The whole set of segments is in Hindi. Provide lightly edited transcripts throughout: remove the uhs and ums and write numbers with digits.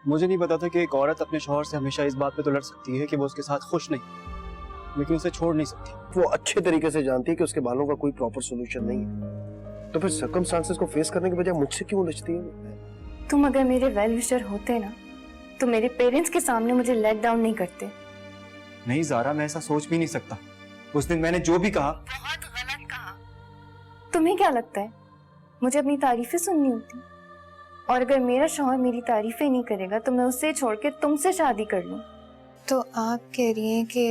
मुझे नहीं पता था कि एक औरत अपने शौहर से हमेशा इस बात पे तो लड़ सकती है कि वो उसके साथ खुश नहीं, लेकिन उसे छोड़ नहीं सकती। वो अच्छे तरीके से जानती है कि उसके बालों का कोई प्रॉपर सोल्यूशन नहीं है, तो फिर सर्कमस्टांसेस को फेस करने के बजाय मुझसे क्यों उलझती है? तुम अगर मेरे वेल विशर होते ना तो मेरे पेरेंट्स के सामने मुझे लेट डाउन नहीं करते। नहीं ज़ारा, मैं ऐसा सोच भी नहीं सकता। उस दिन मैंने जो भी कहा बहुत गलत कहा। तुम्हें क्या लगता है मुझे अपनी तारीफें सुननी होती? और अगर मेरा शौहर मेरी तारीफें नहीं करेगा तो मैं उससे छोड़ के तुमसे शादी कर लूं। तो आप कह रही हैं कि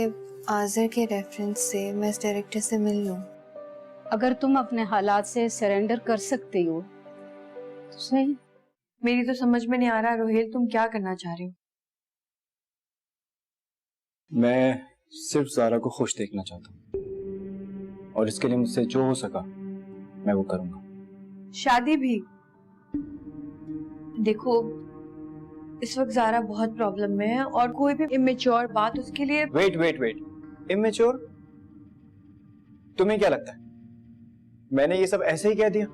आज़र के रेफरेंस से मैं इस डायरेक्टर से मिल लूं? अगर तुम अपने हालात से सरेंडर कर सकते हो तो सही। मेरी तो समझ में नहीं आ रहा रोहेल, तुम क्या करना चाह रहे हो? मैं सिर्फ ज़ारा को खुश देखना चाहता हूँ और इसके लिए मुझसे जो हो सका मैं वो करूंगा। शादी भी? देखो इस वक्त ज़ारा बहुत प्रॉब्लम में है और कोई भी इमेच्योर बात उसके लिए। Wait, immature? तुम्हें क्या लगता है मैंने ये सब ऐसे ही कह दिया?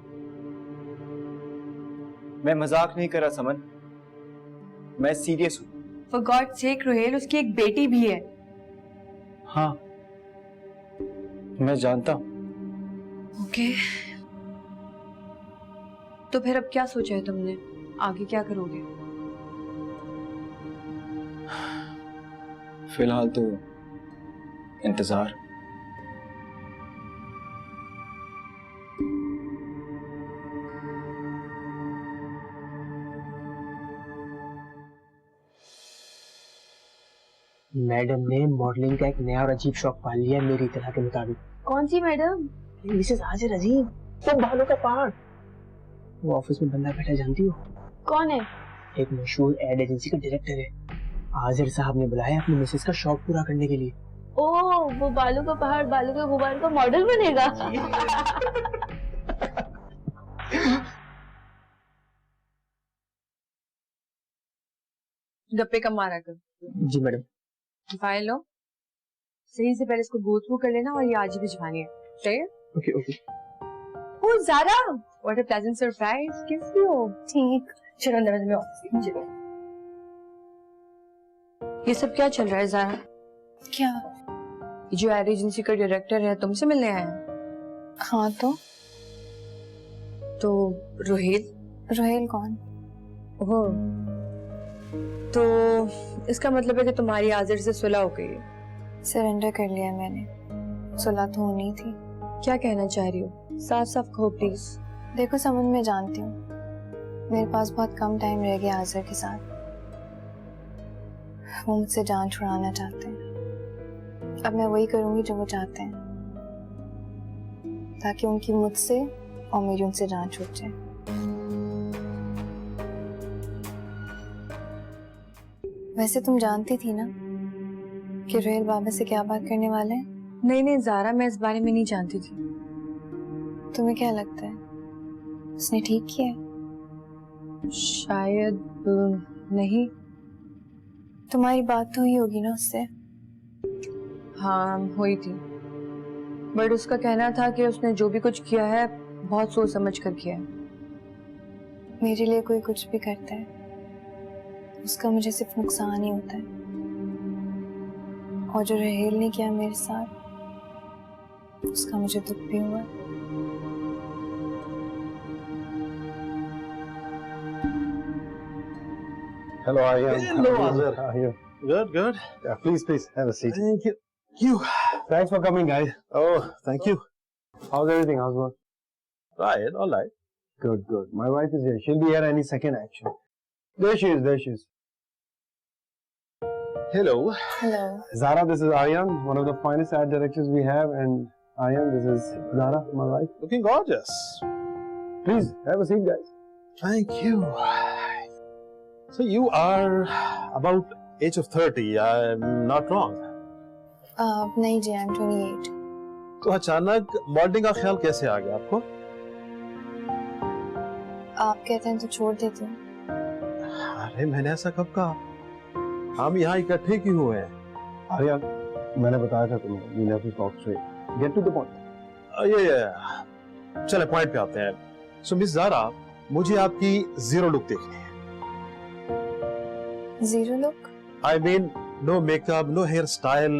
मैं मजाक नहीं कर रहा समन, मैं सीरियस हूं। फॉर गॉड सेक रोहेल, उसकी एक बेटी भी है। हाँ मैं जानता हूं। ओके तो फिर अब क्या सोचा है तुमने, आगे क्या करोगे? फिलहाल तो इंतजार। मैडम ने मॉडलिंग का एक नया और अजीब शौक पाल लिया है मेरी तरह के मुताबिक। कौन सी मैडम? मिसेस आजिर अजीब, तो बालों का पहाड़। वो ऑफिस में बंदा बैठा जानती हो? कौन है? एक मशहूर एड एजेंसी का डायरेक्टर है। आजिर साहब ने बुलाया अपनी मिसेस का शौक पूरा करने के लिए। ओह, वो बालों का पहाड़ बालों के गुबार का मॉडल बनेगा। गप्पे कम मारा कर। जी मैडम। फाइल लो, सही से पहले इसको गो थ्रू कर लेना और ये आज ही भिजवानी है। सही? Okay okay. Oh Zara, what a pleasant surprise. कैसी हो? ठीक। चलो अंदर में ऑफिस में। ये सब क्या चल रहा है ज़ारा? क्या? जो एड एजेंसी का डायरेक्टर है तुमसे मिलने आया है? हाँ तो रोहेल? रोहेल कौन? ओह, तो इसका मतलब है कि तुम्हारी आजिर से सुलह हो गई है? सरेंडर कर लिया मैंने, सुलह तो होनी थी। क्या कहना चाह रही हो, साफ साफ कहो प्लीज। देखो समझ में जानती हूँ मेरे पास बहुत कम टाइम रह गया आज़र के साथ। वो मुझसे जान छुड़ाना चाहते हैं। अब मैं वही करूंगी जो वो चाहते हैं, ताकि उनकी मुझसे और मेरी उनसे जान छूट जाए। वैसे तुम जानती थी ना कि रोहेल बाबा से क्या बात करने वाले हैं? नहीं ज़ारा, मैं इस बारे में नहीं जानती थी। तुम्हें क्या लगता है उसने ठीक किया? शायद नहीं। तुम्हारी बात तो हुई होगी ना उससे? हाँ हुई थी, बट उसका कहना था कि उसने जो भी कुछ किया है बहुत सोच समझ कर किया है। मेरे लिए कोई कुछ भी करता है उसका मुझे सिर्फ नुकसान ही होता है, और जो रोहेल ने किया मेरे साथ उसका मुझे दुख भी हुआ। Hello, Aryan. Hello, Azhar. How are you? Good, good. Yeah, please have a seat. Thank you. You. Thanks for coming, guys. Oh, thank you. How's everything? How's work? Right, all right. Good, good. My wife is here. She'll be here any second, actually. There she is. Hello. Hello. Zara, this is Aryan, one of the finest art directors we have, and Aryan, this is Zara, my wife. Looking gorgeous. Please have a seat, guys. Thank you. So you are about age of 30. I'm not wrong. नहीं जी, I'm 28। तो अचानक मॉडलिंग का ख्याल कैसे आ गया आपको? आप कहते हैं तो छोड़ देती हूँ। अरे मैंने ऐसा कब कहा? हम यहाँ इकट्ठे क्यों हुए हैं? Aryan, मैंने बताया था तुम्हें, we have to talk straight. Get to the point. ये चले पॉइंट पे आते हैं। सो मिस ज़ारा, मुझे आपकी जीरो लुक देखनी है। Zero look? I mean, no makeup, no hairstyle.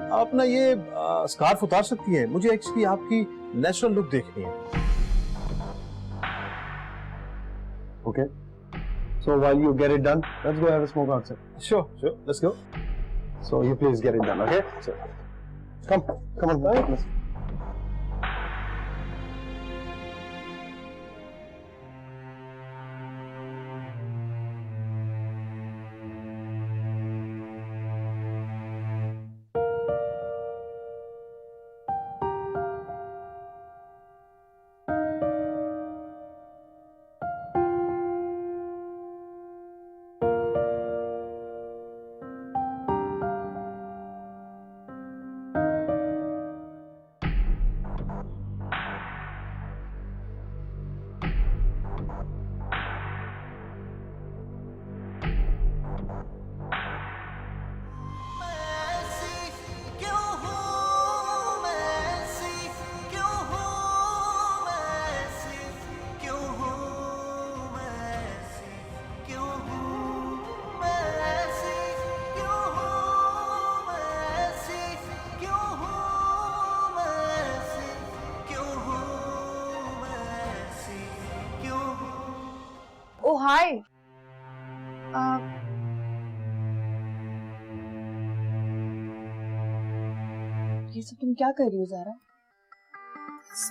आप अपना ये स्कार्फ उतार सकती हैं। मुझे एक्चुअली आपकी नेचुरल लुक देखनी है। Okay. So while you get it done, let's go have a smoke outside. Sure, let's go. So you please get it done, okay? So, come on, let's. ओ हाय। ये सब तुम क्या कर रही हो ज़ारा?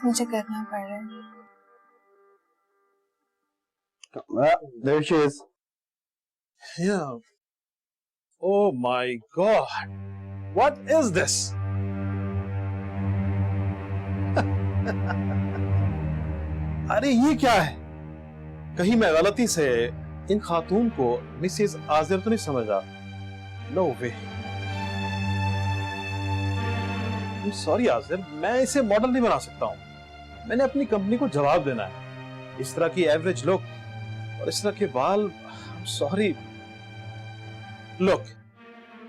मुझे करना पड़ रहा है। There she is. Yeah. Oh my God. What is this? अरे ये क्या है? कहीं मैं गलती से इन खातून को मिसेस आजिर तो नहीं समझा? नो वे। सॉरी आजिर, मैं इसे मॉडल नहीं बना सकता हूँ। मैंने अपनी कंपनी को जवाब देना है। इस तरह की एवरेज लुक और इस तरह के बाल, सॉरी। लुक,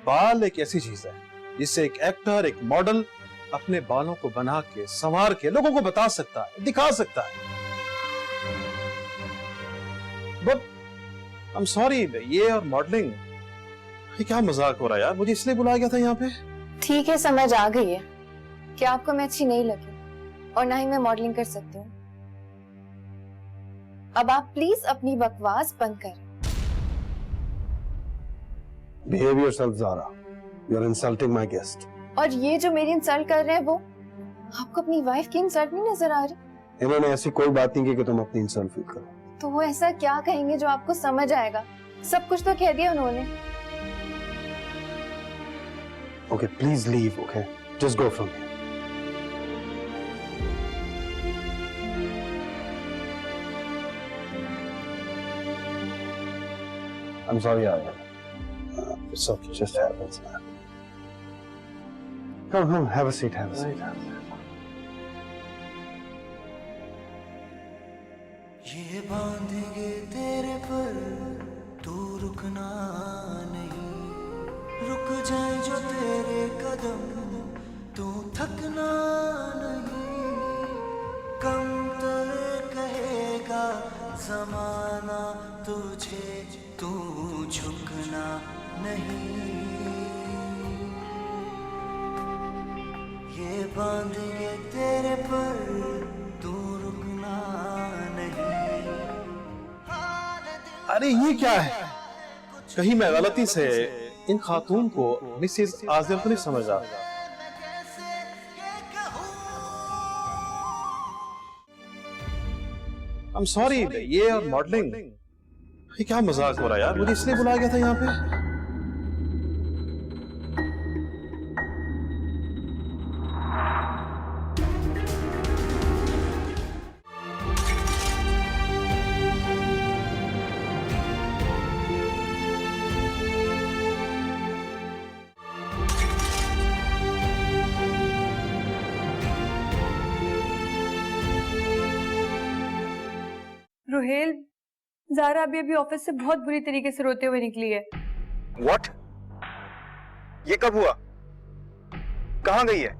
बाल एक ऐसी चीज है जिससे एक एक्टर, एक मॉडल अपने बालों को बना के, संवार के लोगों को बता सकता है, दिखा सकता है। बट आई एम सॉरी, ये और मॉडलिंग, ये क्या मजाक हो रहा है यार? मुझे इसलिए बुलाया गया था यहाँ पे। ठीक है, समझ आ गई है कि आपको मैं अच्छी नहीं लगी और ना ही मैं मॉडलिंग कर सकती हूँ। अब आप प्लीज अपनी बकवास बंद करें। Behave yourself, Zara. You're insulting my guest. और ये जो मेरी इंसल्ट कर रहे हैं, वो आपको अपनी वाइफ की इंसल्ट नहीं नजर आ रही? इन्होंने ऐसी कोई बात नहीं की कि तुम अपनी इंसल्ट फील करो। तो वो ऐसा क्या कहेंगे जो आपको समझ आएगा? सब कुछ तो कह दिया उन्होंने। Okay, please leave, okay? Just go from here. I'm sorry, Arya. It's okay, just happens, man. Come, have a seat, have a seat. ये बांधेंगे तेरे पर, तू रुकना नहीं, रुक जाए जो तेरे कदम, तू थकना नहीं, कम तेरे कहेगा ज़माना तुझे, तू झुकना नहीं, ये बांधेंगे तेरे पर, तू रुकना नहीं। अरे ये क्या है? कहीं मैं गलती से इन खातून को मिसेस आजिर तो नहीं समझा? आई एम सॉरी, ये और मॉडलिंग, ये क्या मजाक हो रहा है यार? मुझे इसलिए बुलाया गया था यहाँ पे। रोहेल, ज़ारा अभी ऑफिस से बहुत बुरी तरीके से रोते हुए निकली है। What? ये कब हुआ? कहाँ गई है?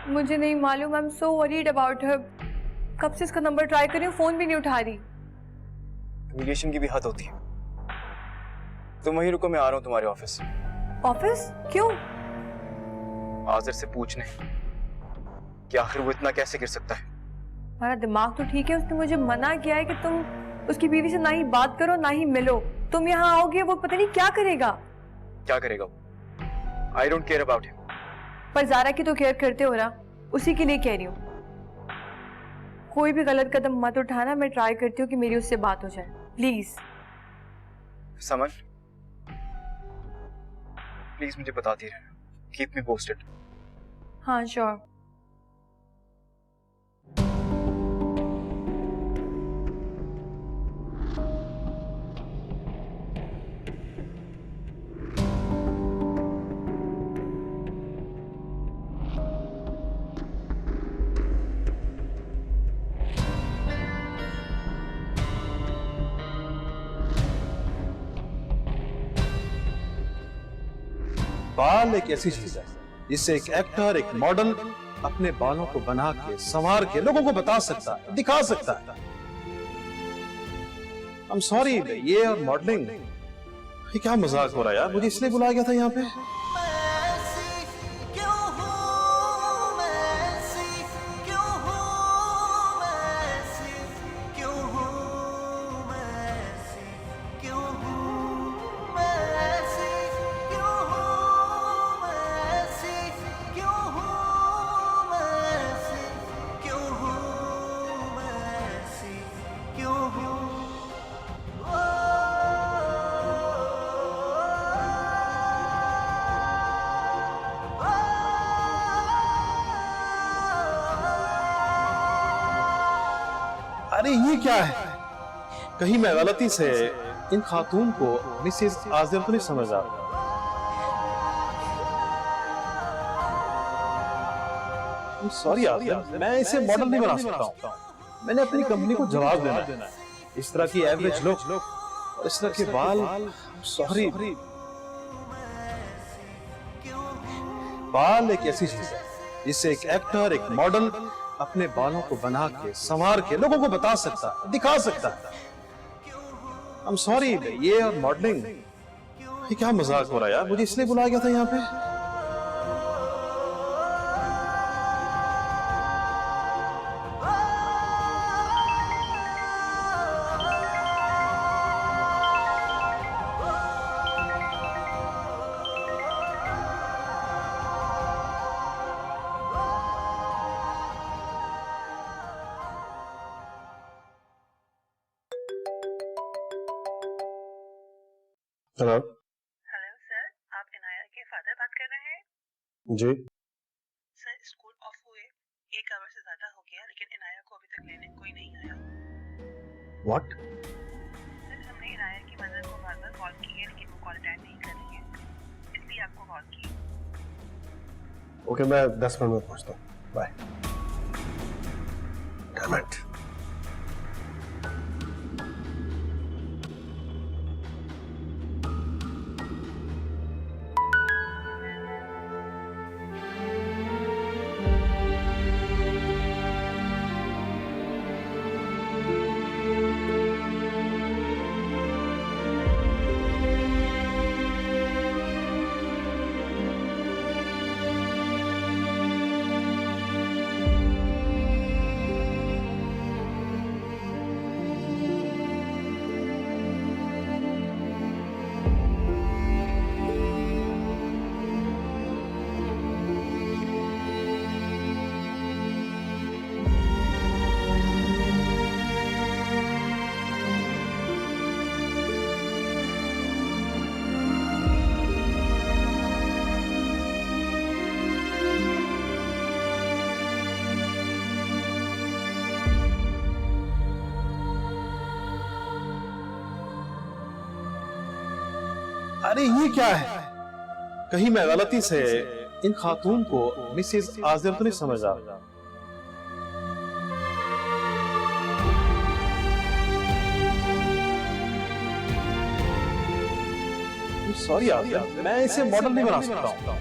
मुझे नहीं मालूम, I am so worried about her. कब से इसका नंबर ट्राई कर रही हूँ, फोन भी नहीं उठा रही। कम्युनिकेशन की भी हद होती है। तुम वहीं रुको, मैं आ रहा हूँ तुम्हारे ऑफिस। ऑफिस क्यों? आजिर से पूछने कि आखिर वो इतना कैसे गिर सकता है। हमारा दिमाग तो ठीक है, उसने मुझे मना किया है कि तुम उसकी बीवी से ना ही बात करो ना ही मिलो। तुम यहाँ आओगे, वो पता नहीं क्या करेगा। क्या करेगा वो? I don't care about him. पर ज़ारा की तो केयर करते हो ना, उसी के लिए कह रही हूँ। कोई भी गलत कदम मत उठाना, मैं ट्राई करती हूँ कि मेरी उससे बात हो जाए, प्लीज। समन, प्लीज मुझे बताती रहना, कीप मी पोस्टेड। हाँ श्योर। बाल एक ऐसी चीज है जिससे एक एक्टर, एक मॉडल अपने बालों को बना के संवार के लोगों को बता सकता है, दिखा सकता है। I'm sorry, ये और मॉडलिंग, ये क्या मजाक हो रहा है यार? मुझे इसलिए बुलाया गया था यहाँ पे। अरे ये क्या है? कहीं मैं गलती से इन खातून को मिसेस आजिर तो नहीं समझा? सॉरी आजिर, मैं इसे मॉडल नहीं बना सकता हूँ। मैंने अपनी कंपनी को जवाब देना है। इस तरह की एवरेज लुक और इस तरह के बाल, सॉरी। बाल एक ऐसी चीज है जिससे एक एक्टर, एक मॉडल अपने बालों को बना के संवार के लोगों को बता सकता है, दिखा सकता है। I'm sorry, ये और मॉडलिंग, ये क्या मजाक हो रहा है यार? मुझे इसलिए बुलाया गया था यहाँ पे। हेलो। हेलो सर, आप इनाया के फादर बात कर रहे हैं? जी। सर, स्कूल ऑफ हुए 1 आवर से ज्यादा हो गया, लेकिन इनाया को अभी तक लेने कोई नहीं आया। व्हाट? सर, हमने इनाया की मदर को बार-बार कॉल की है, लेकिन वो कॉल अटेंड नहीं कर रही है, इसलिए आपको कॉल की। ओके, मैं 10 मिनट में पहुंचता हूँ। बाय। Damn it. अरे ये क्या है? कहीं मैं गलती से इन खातून को मिसेस आजिर तो नहीं समझा? सॉरी आजिर, मैं इसे मॉडल नहीं बना सकता हूँ।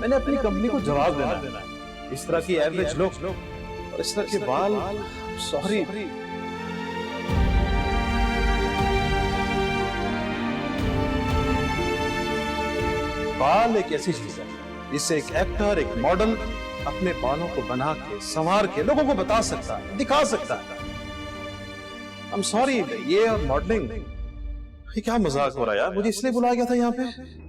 मैंने अपनी कंपनी को जवाब देना है। इस तरह की एवरेज लुक और इस तरह के बाल, सॉरी। बाल एक ऐसी चीज है जिससे एक एक्टर, एक मॉडल अपने बालों को बना के, संवार के लोगों को बता सकता है, दिखा सकता है। I'm sorry, ये और मॉडलिंग, ये क्या मजाक हो रहा है यार? मुझे इसलिए बुलाया गया था यहाँ पे।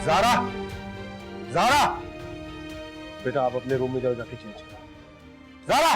ज़ारा, ज़ारा, बेटा आप अपने रूम में जाओ, जाके चेंज करो। ज़ारा,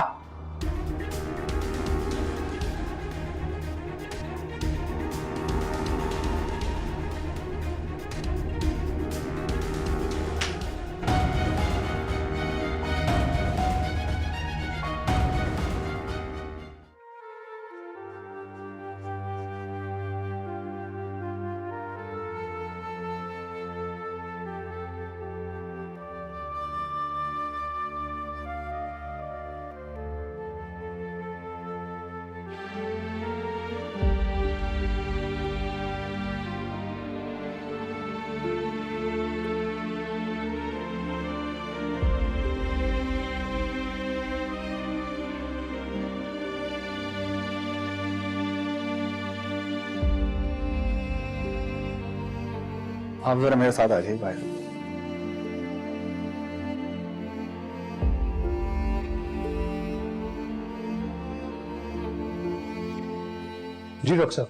आप जरा मेरे साथ आ जाइए बाहर। जी डॉक्टर साहब।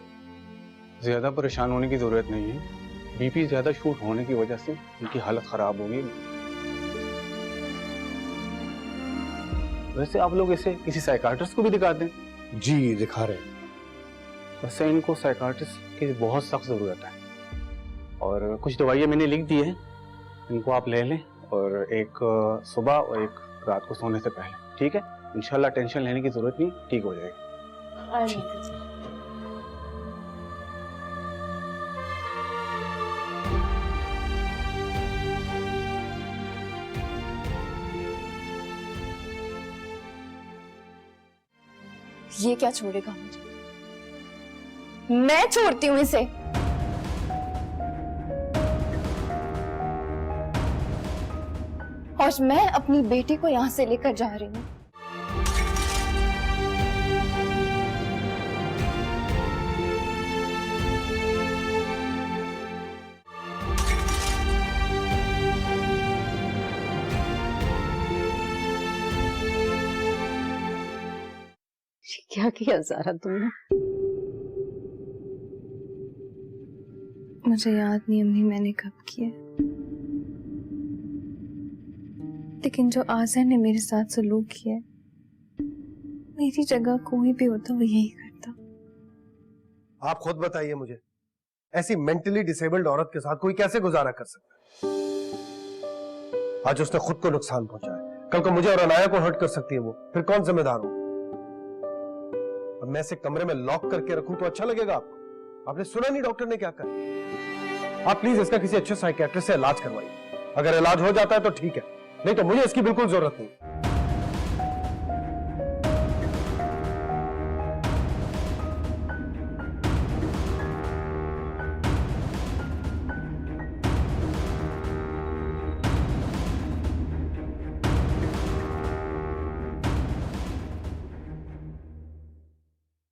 ज्यादा परेशान होने की जरूरत नहीं है। बीपी ज्यादा शूट होने की वजह से उनकी हालत खराब होगी। वैसे आप लोग इसे किसी साइकाट्रिस्ट को भी दिखा दें। जी दिखा रहे हैं। वैसे इनको साइकाट्रिस्ट की बहुत सख्त जरूरत है और कुछ दवाइयाँ मैंने लिख दी है, इनको आप ले लें और एक सुबह और एक रात को सोने से पहले, ठीक है? इंशाल्लाह टेंशन लेने की जरूरत नहीं, ठीक हो जाएगी। ये क्या छोड़ेगा मुझे? मैं छोड़ती हूँ इसे। और मैं अपनी बेटी को यहां से लेकर जा रही हूँ। क्या किया ज़ारा तुमने? मुझे याद नहीं अम्मी मैंने कब किया, लेकिन जो आज़र ने मेरे साथ सलूक किया, मेरी जगह कोई भी होता वो यही करता। आप खुद बताइए मुझे, ऐसी मेंटली डिसेबल्ड औरत के साथ कोई कैसे गुजारा कर सकता है? आज उसने खुद को नुकसान पहुंचाया, कल को मुझे और अनाया को हर्ट कर सकती है वो, फिर कौन जिम्मेदार हो? अब मैं इसे कमरे में लॉक करके रखूं तो अच्छा लगेगा आपको? आपने सुना नहीं डॉक्टर ने क्या कहा? आप प्लीज इसका किसी अच्छे साइकियाट्रिस्ट से इलाज करवाइए। अगर इलाज हो जाता है तो ठीक है, नहीं तो मुझे इसकी बिल्कुल जरूरत नहीं।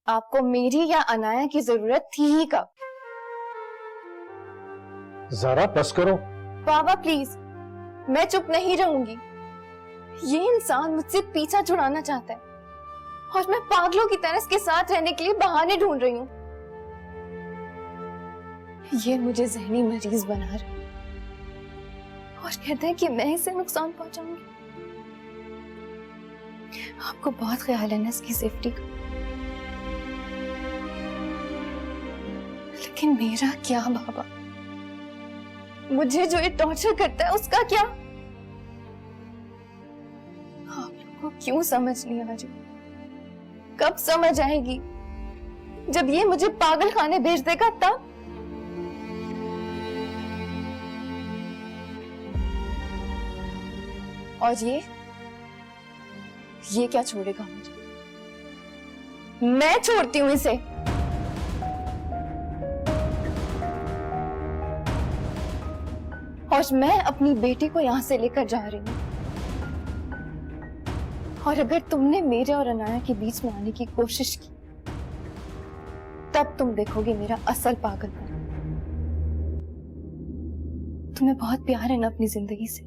आपको मेरी या अनाया की जरूरत थी ही कब? जरा बस करो। बाबा प्लीज, मैं चुप नहीं रहूंगी। ये इंसान मुझसे पीछा छुड़ाना चाहता है और मैं पागलों की तरह इसके साथ रहने के लिए बहाने ढूंढ रही हूँ। ये मुझे जहनी मरीज बना रहा है। और कहते हैं कि मैं इसे नुकसान पहुंचाऊंगी। आपको बहुत ख्याल है ना इसकी सेफ्टी का, लेकिन मेरा क्या बाबा? मुझे जो ये टॉर्चर करता है उसका क्या? आप लोगों को क्यों समझ नहीं आ रही? कब समझ आएगी? जब ये मुझे पागल खाने भेज देगा तब। और ये क्या छोड़ेगा मुझे? मैं छोड़ती हूँ इसे। और मैं अपनी बेटी को यहां से लेकर जा रही हूँ। और अगर तुमने मेरे और अनाया के बीच में आने की कोशिश की, तब तुम देखोगे मेरा असल पागलपन। तुम्हें बहुत प्यार है ना अपनी जिंदगी से,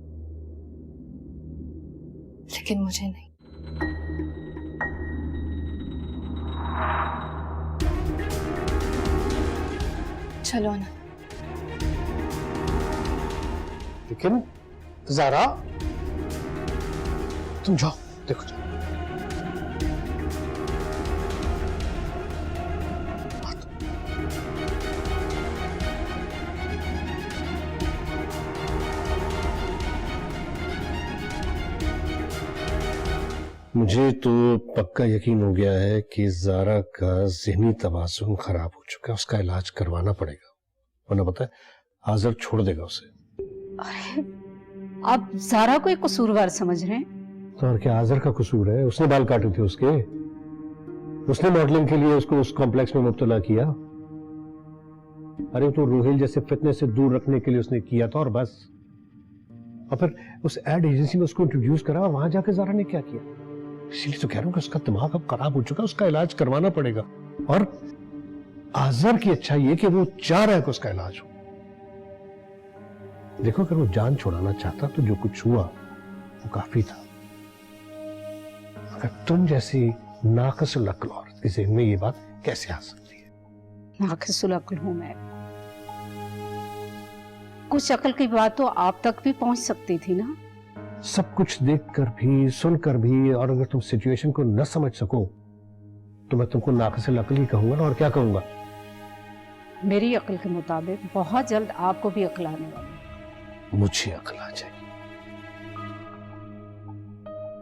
लेकिन मुझे नहीं। चलो ना। लेकिन ज़ारा, तुम जाओ, देखो जाओ। मुझे तो पक्का यकीन हो गया है कि ज़ारा का ज़हनी तवाज़ुन खराब हो चुका है, उसका इलाज करवाना पड़ेगा, वरना पता है आज़र छोड़ देगा उसे। अरे आप ज़ारा को एक कसूरवार समझ रहे हैं? तो और क्या आज़र का कसूर है? उसने बाल काटे थे उसके, उसने मॉडलिंग के लिए उसको उस कॉम्प्लेक्स में मुब्तला किया। अरे तो रूहिल जैसे फितने से दूर रखने के लिए उसने किया था और बस। और फिर उस एड एजेंसी में उसको इंट्रोड्यूस करा और वहां जाके ज़ारा ने क्या किया? इसीलिए तो कह रहा हूं कि उसका दिमाग अब खराब हो चुका है, उसका इलाज करवाना पड़ेगा। और आज़र की अच्छाई ये कि वो चाह रहा है कि उसका इलाज हो। देखो अगर वो जान छुड़ाना चाहता तो जो कुछ हुआ वो काफी था। अगर तुम जैसी नाक़िसुल अक्ल औरत के ज़हन में ये बात कैसे आ सकती है? नाक़िसुल अक्ल हूं मैं। कुछ अक्ल की बात तो आप तक भी पहुंच सकती थी ना। सब कुछ देखकर भी, सुनकर भी, और अगर तुम सिचुएशन को न समझ सको तो मैं तुमको नाक़िसुल अक्ल ही कहूंगा ना, और क्या कहूंगा? मेरी अक्ल के मुताबिक बहुत जल्द आपको भी अक्ल आने वाली है। मुझे अक्ल आ जाएगी।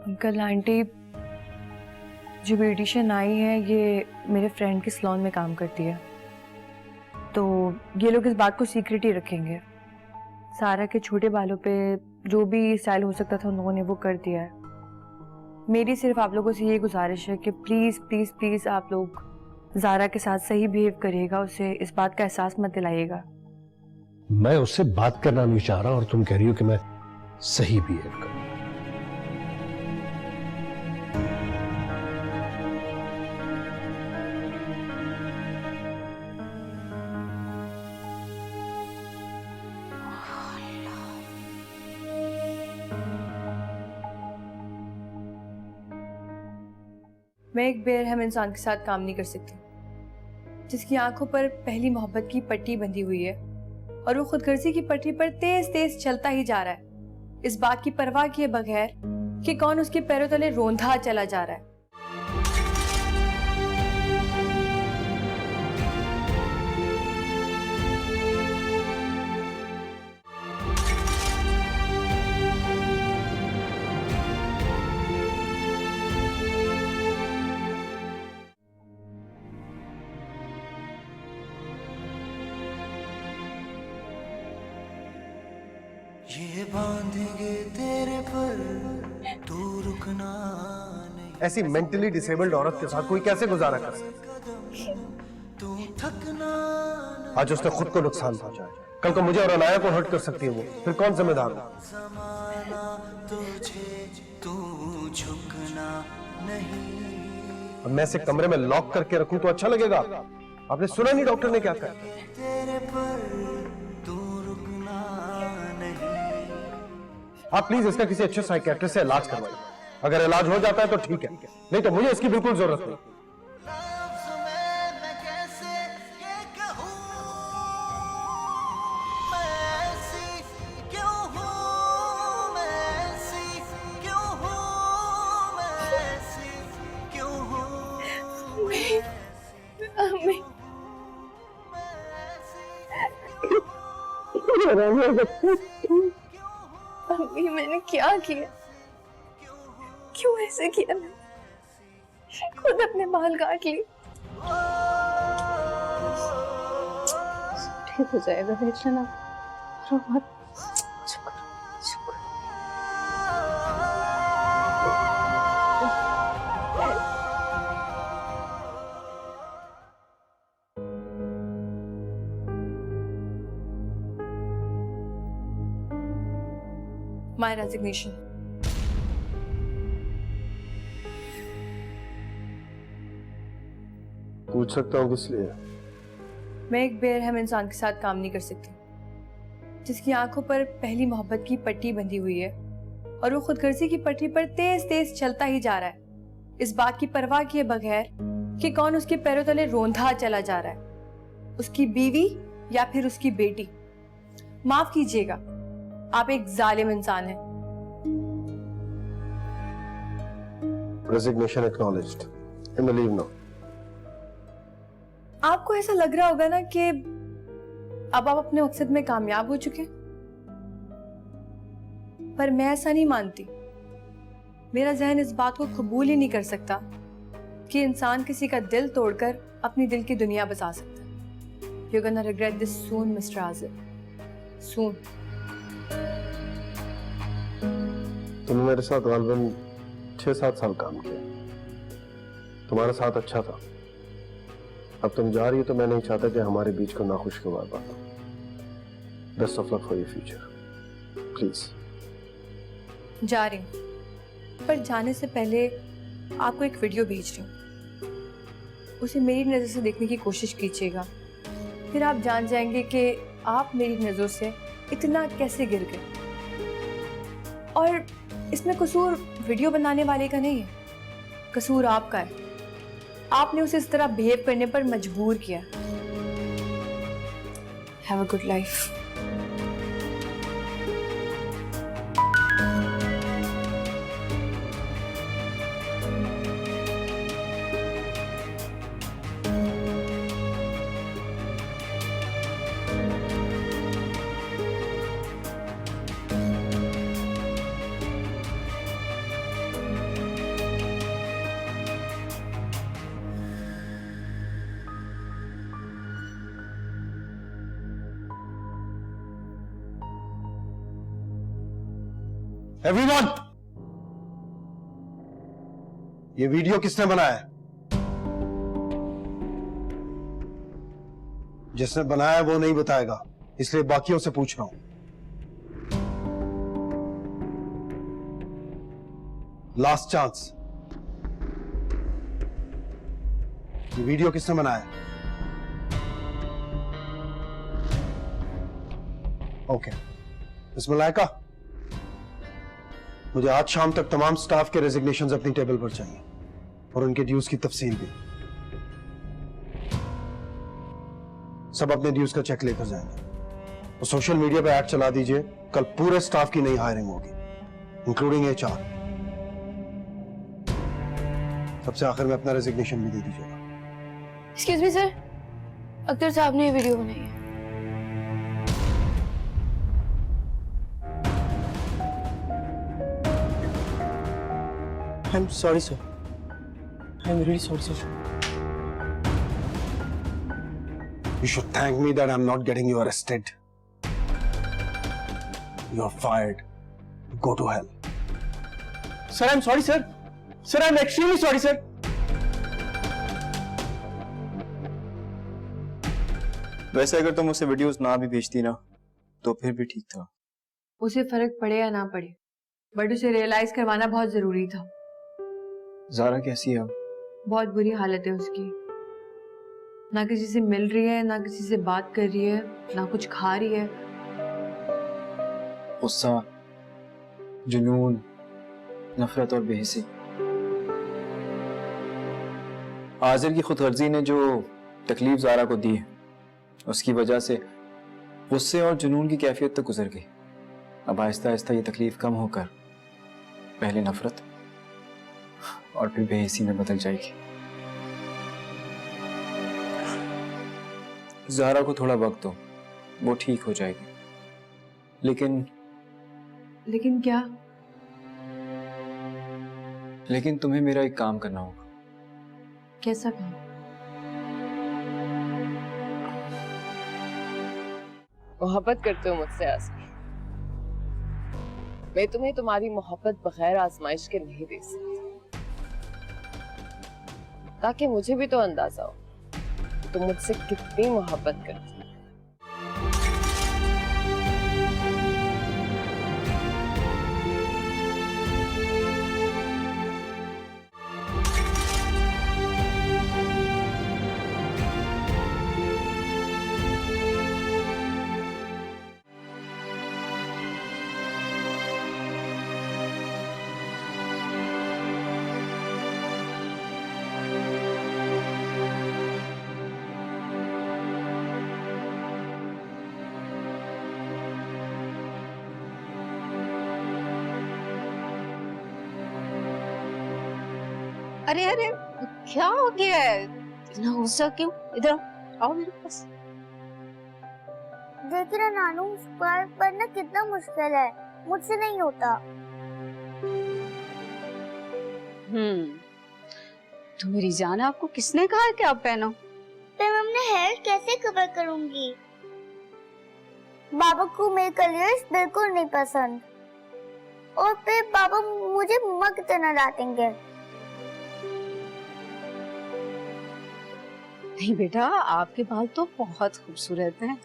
अंकल आंटी, जो ब्यूटिशियन आई है ये मेरे फ्रेंड के सैलून में काम करती है, तो ये लोग इस बात को सीक्रेट ही रखेंगे। सारा के छोटे बालों पे जो भी स्टाइल हो सकता था उन्होंने वो कर दिया है। मेरी सिर्फ आप लोगों से ये गुजारिश है कि प्लीज़ प्लीज़ प्लीज़ आप लोग ज़ारा के साथ सही बिहेव करिएगा, उसे इस बात का एहसास मत दिलाइएगा। मैं उससे बात करना नहीं चाह रहा और तुम कह रही हो कि मैं सही बिहेव करूं। मैं एक बेरहम इंसान के साथ काम नहीं कर सकती, जिसकी आंखों पर पहली मोहब्बत की पट्टी बंधी हुई है और वो खुदगर्जी की पटरी पर तेज तेज चलता ही जा रहा है, इस बात की परवाह किए बगैर कि कौन उसके पैरों तले रोंधा चला जा रहा है। ये बांधेंगे तेरे पर तू रुकना नहीं। ऐसी मेंटली डिसेबल्ड औरत के साथ कोई कैसे गुजारा कर सकता? तू थकना आज उसने खुद को नुकसान पहुंचाया, कल को मुझे और अनाया को हर्ट कर सकती है वो, फिर कौन जिम्मेदार होगा? समाना तुझे, तू झुकना नहीं। अब मैं इसे कमरे में लॉक करके रखूं तो अच्छा लगेगा? आपने सुना नहीं डॉक्टर ने क्या कहा? तेरे पर तू रुकना नहीं। आप प्लीज इसका किसी अच्छे साइकियाट्रिस्ट से इलाज करवाइए। अगर इलाज हो जाता है तो ठीक है, नहीं तो मुझे इसकी बिल्कुल जरूरत नहीं। लफ्ज़ में मैं कैसे ये कहूं, मैं ऐसी क्यों हूं? अम्मी मैंने क्या किया? क्यों ऐसे किया? मैंने खुद अपने बाल काट लिए। ठीक हो जाएगा, देख लेना। रो मत। शुक्र शुक्र। My resignation. पूछ सकता हूँ किस लिए? मैं एक बेरहम इंसान के साथ काम नहीं कर सकती, जिसकी आंखों पर पहली मोहब्बत की पट्टी बंधी हुई है और वो खुदगर्जी की पटरी पर तेज तेज चलता ही जा रहा है, इस बात की परवाह किए बगैर कि कौन उसके पैरों तले रोंधा चला जा रहा है, उसकी बीवी या फिर उसकी बेटी। माफ कीजिएगा, आप एक जालिम इंसान हैं। Resignation acknowledged. I'm leave now. आपको ऐसा लग रहा होगा ना कि अब आप अपने मकसद में कामयाब हो चुके, पर मैं ऐसा नहीं मानती। मेरा जहन इस बात को कबूल ही नहीं कर सकता कि इंसान किसी का दिल तोड़कर अपनी दिल की दुनिया बसा सकता है। You're gonna regret this soon, Mr. Azir. Soon. तुमने मेरे साथ गालबन 6-7 साल काम किया, तुम्हारा साथ अच्छा था। अब तुम जा रही हो तो मैं नहीं चाहता कि हमारे बीच को नाखुशगवार बात हो। Best of luck for your future, please. जा रही हूँ, पर जाने से पहले आपको एक वीडियो भेज रही हूँ, उसे मेरी नज़र से देखने की कोशिश कीजिएगा, फिर आप जान जाएंगे कि आप मेरी नज़रों से इतना कैसे गिर गए। और इसमें कसूर वीडियो बनाने वाले का नहीं है, कसूर आपका है। आपने उसे इस तरह बिहेव करने पर मजबूर किया। Have a good life. Everyone, ये वीडियो किसने बनाया है? जिसने बनाया वो नहीं बताएगा, इसलिए बाकियों से पूछ रहा हूं। लास्ट चांस, ये वीडियो किसने बनाया? ओके, इसमें लायका, मुझे आज शाम तक तमाम स्टाफ के रेजिग्नेशंस अपनी टेबल पर चाहिए और उनके ड्यूज की तफसील भी। सब अपने ड्यूज का चेक लेकर जाएंगे और सोशल मीडिया पे ऐड चला दीजिए, कल पूरे स्टाफ की नई हायरिंग होगी, इंक्लूडिंग HR। सबसे आखिर में अपना रेजिग्नेशन भी दे दीजिएगा। एक्सक्यूज मी सर, अख्तर साहब ने ये वीडियो बनाई है। I'm sorry, sir. I'm really sorry, sir. You should thank me that I'm not getting you arrested. You're fired. Go to hell. Sir, I'm sorry, sir. Sir, I'm extremely sorry, sir. वैसे अगर तुम उसे वीडियोस ना भी भेजती ना तो फिर भी ठीक था। उसे फर्क पड़े या ना पड़े, बट उसे रियलाइज करवाना बहुत जरूरी था। ज़ारा कैसी है अब? बहुत बुरी हालत है उसकी, ना किसी से मिल रही है, ना किसी से बात कर रही है, ना कुछ खा रही है। गुस्सा, जुनून, नफरत और बेहिसी। आजिर की खुदगर्जी ने जो तकलीफ ज़ारा को दी है, उसकी वजह से गुस्से और जुनून की कैफियत तक गुजर गई। अब आहिस्ता आहिस्ता ये तकलीफ कम होकर पहले नफरत और फिर बेहिसी में बदल जाएगी। ज़ारा को थोड़ा वक्त दो, वो ठीक हो जाएगी। लेकिन लेकिन क्या? लेकिन तुम्हें मेरा एक काम करना होगा। कैसा काम? मोहब्बत करते हो मुझसे आसमा? मैं तुम्हें तुम्हारी मोहब्बत बगैर आजमाइश के नहीं दे सकती, ताकि मुझे भी तो अंदाजा हो कि तुम मुझसे कितनी मोहब्बत करती हो। अरे अरे, क्या हो गया है? इतना गुस्सा क्यों? इधर आओ मेरे पास। देख रहे नानू, स्क्वायर पढ़ना कितना मुश्किल है, मुझसे नहीं होता। तो मेरी जान, आपको किसने कहा है कि आप पहनो? तो मैं अपने हेयर कैसे कवर करूंगी? बाबा को मेरे कलर्स बिल्कुल नहीं पसंद, और फिर बाबा मुझे मस्त न डांटेंगे। नहीं बेटा, आपके बाल तो बहुत खूबसूरत हैं।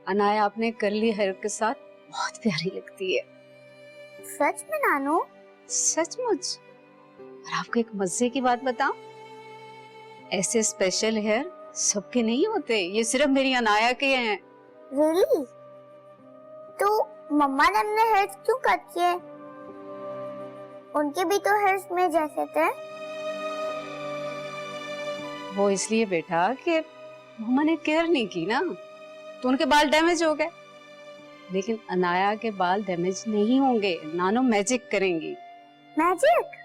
अनाया आपने कर्ली हेयर के साथ बहुत प्यारी लगती है। सच में नानू? सचमुच। और आपको एक मजे की बात बताऊं, ऐसे स्पेशल हेयर सबके नहीं होते, ये सिर्फ मेरी अनाया के हैं। रियली? तो मम्मा ने अपने हेयर्स क्यों कट किए? उनके भी तो हेयर्स में जैसे थे। वो इसलिए बेटा कि मम्मा ने केयर नहीं की ना, तो उनके बाल डैमेज हो गए। लेकिन अनाया के बाल डैमेज नहीं होंगे, नानो मैजिक करेंगी। मैजिक?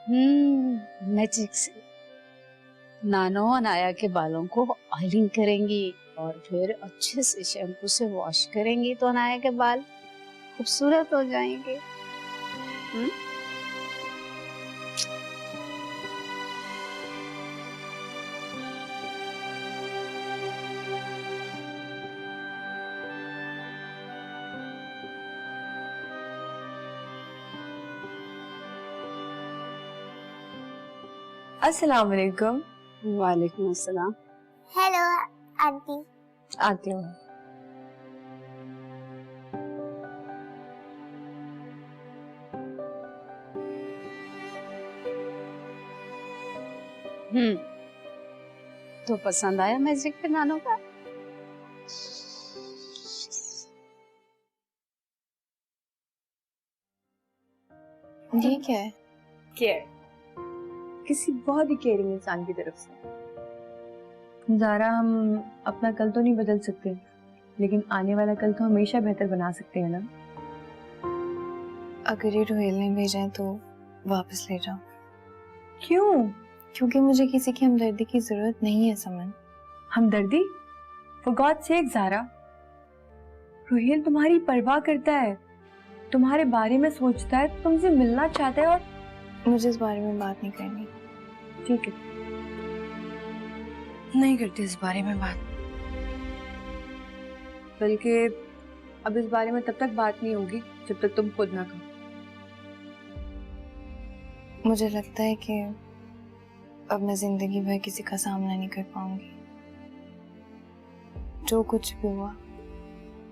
मैजिक से नानो अनाया के बालों को ऑयलिंग करेंगी और फिर अच्छे से शैम्पू से वॉश करेंगी, तो अनाया के बाल खूबसूरत हो जाएंगे। अस्सलाम वालेकुम। वालेकुम अस्सलाम। Hello aunty. आती हूँ। तो पसंद आया मैजिक पे नानो का? ये क्या है? केयर किसी बहुत ही केयरिंग इंसान की तरफ से। ज़ारा, हम अपना कल तो नहीं बदल सकते, लेकिन आने वाला कल तो हमेशा बेहतर बना सकते हैं ना। अगर ये रोहेल ने भेजा है तो वापस ले जाओ। क्यों? क्योंकि मुझे किसी की हमदर्दी की जरूरत नहीं है समन। हमदर्दी? For God sake Zara, Rohail तुम्हारी परवाह करता है, तुम्हारे बारे में सोचता है, तुमसे मिलना चाहता है, और मुझे इस बारे में बात नहीं करनी। ठीक है, नहीं करती इस बारे में बात। बल्कि अब इस बारे में तब तक बात नहीं होगी जब तक तुम खुद ना कहो। मुझे लगता है कि अब मैं जिंदगी भर किसी का सामना नहीं कर पाऊंगी। जो कुछ भी हुआ,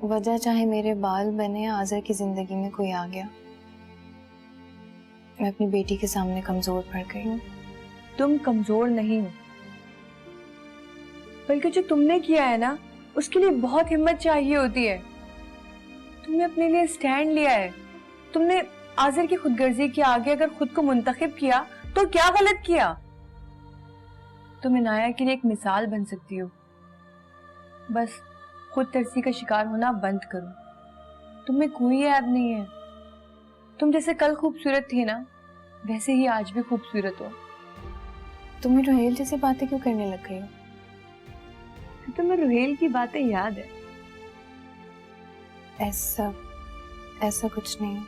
वजह चाहे मेरे बाल बने या आज़र की जिंदगी में कोई आ गया, मैं अपनी बेटी के सामने कमजोर पड़ गई हूँ। तुम कमजोर नहीं हो, बल्कि जो तुमने किया है ना, उसके लिए बहुत हिम्मत चाहिए होती है। तुमने अपने लिए स्टैंड लिया है। तुमने आज़र की खुदगर्जी के आगे अगर खुद को मुंतखब किया तो क्या गलत किया? तुम इनाया के लिए एक मिसाल बन सकती हो। बस खुद तरसी का शिकार होना बंद करो। तुम्हें कोई ऐब नहीं है। तुम जैसे कल खूबसूरत थी ना, वैसे ही आज भी खूबसूरत हो। तुम्हें रोहेल जैसी बातें क्यों करने लग गई हो? तुम्हें रोहेल की बातें याद है? ऐसा कुछ नहीं है।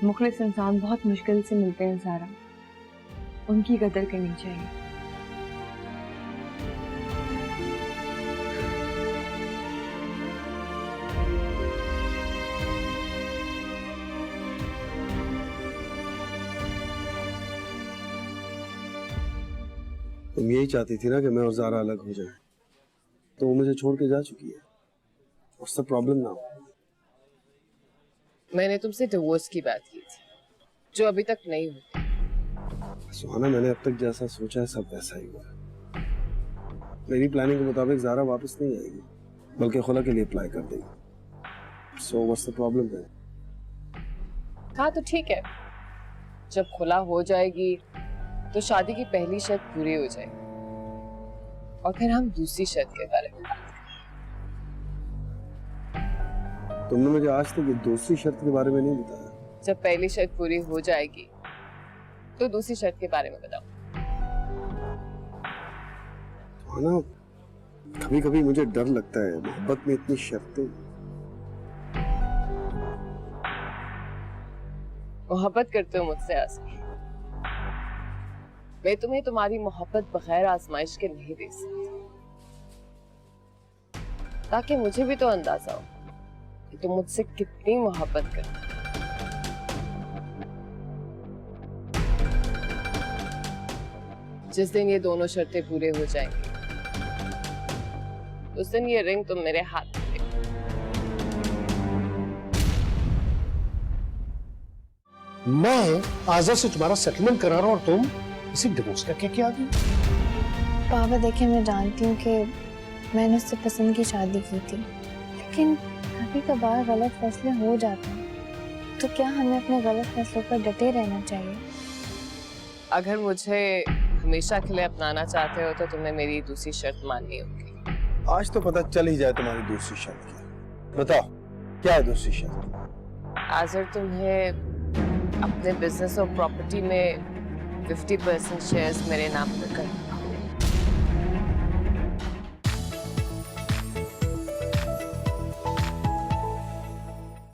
मुखलिस इंसान बहुत मुश्किल से मिलते हैं सारा, उनकी कदर करनी चाहिए। तुम यही चाहती थी ना कि मैं और ज़ारा अलग हो जाए, तो वो मुझे छोड़ के जा चुकी है। उससे प्रॉब्लम ना हो। मैंने तुमसे डिवोर्स की बात की थी, जो अभी तक नहीं हुई। सुहाना, मैंने अब तक जैसा सोचा है सब वैसा ही हुआ। मेरी प्लानिंग के मुताबिक ज़ारा वापस नहीं आएगी, बल्कि खुला के लिए अप्लाई कर देगी। सो व्हाट्स द प्रॉब्लम है? हाँ तो ठीक है, जब खुला हो जाएगी तो शादी की पहली शर्त पूरी हो जाएगी और फिर हम दूसरी शर्त के बारे में बात करेंगे। तुमने मुझे आज तक ये दूसरी शर्त के बारे में नहीं बताया। जब पहली शर्त पूरी हो जाएगी तो दूसरी शर्त के बारे में बताओ। ना, कभी कभी मुझे डर लगता है मोहब्बत में इतनी शर्तें। मोहब्बत करते हो मुझसे आसमान, मैं तुम्हें तुम्हारी मोहब्बत बगैर आजमाइश के नहीं दे सकती, ताकि मुझे भी तो अंदाजा हो कि तुम मुझसे कितनी मोहब्बत करते हो। जिस दिन ये दोनों शर्तें पूरे हो जाएंगी, उस दिन ये रिंग तुम मेरे हाथ में देखो। मैं आज़ाद से तुम्हारा सेटलमेंट करा रहा हूं और तुम इसे डिवोर्स करके क्या गई? पापा देखिए, मैं जानती हूँ कि मैंने उससे पसंद की शादी की थी, लेकिन कभी कभार गलत फैसले हो जाते हैं, तो क्या हमें अपने गलत फैसलों पर डटे रहना चाहिए? अगर मुझे हमेशा के लिए अपनाना चाहते हो तो तुम्हें मेरी दूसरी शर्त माननी होगी। आज तो पता चल ही जाए तुम्हारी दूसरी शर्त क्या। बताओ क्या है दूसरी शर्त? आज़र, तुम्हें अपने बिजनेस और प्रॉपर्टी में 50% शेयर्स मेरे नाम पर करना।